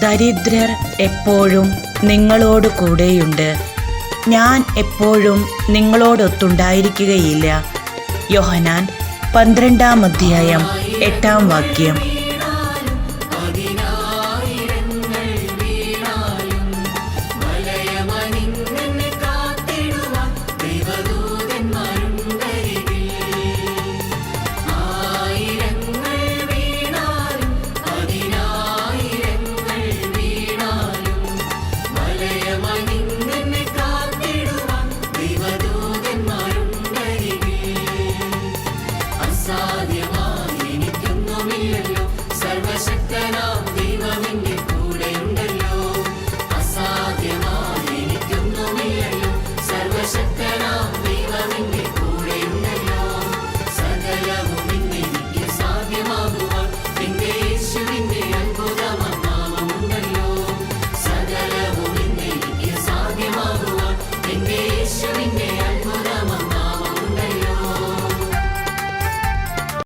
ദരിദ്രർ എപ്പോഴും നിങ്ങളോട് കൂടെയുണ്ട്. ഞാൻ എപ്പോഴും നിങ്ങളോടൊത്തുണ്ടായിരിക്കുകയില്ല. യോഹന്നാൻ 12-ാം അധ്യായം 8-ാം വാക്യം. യേശുവിന്റെ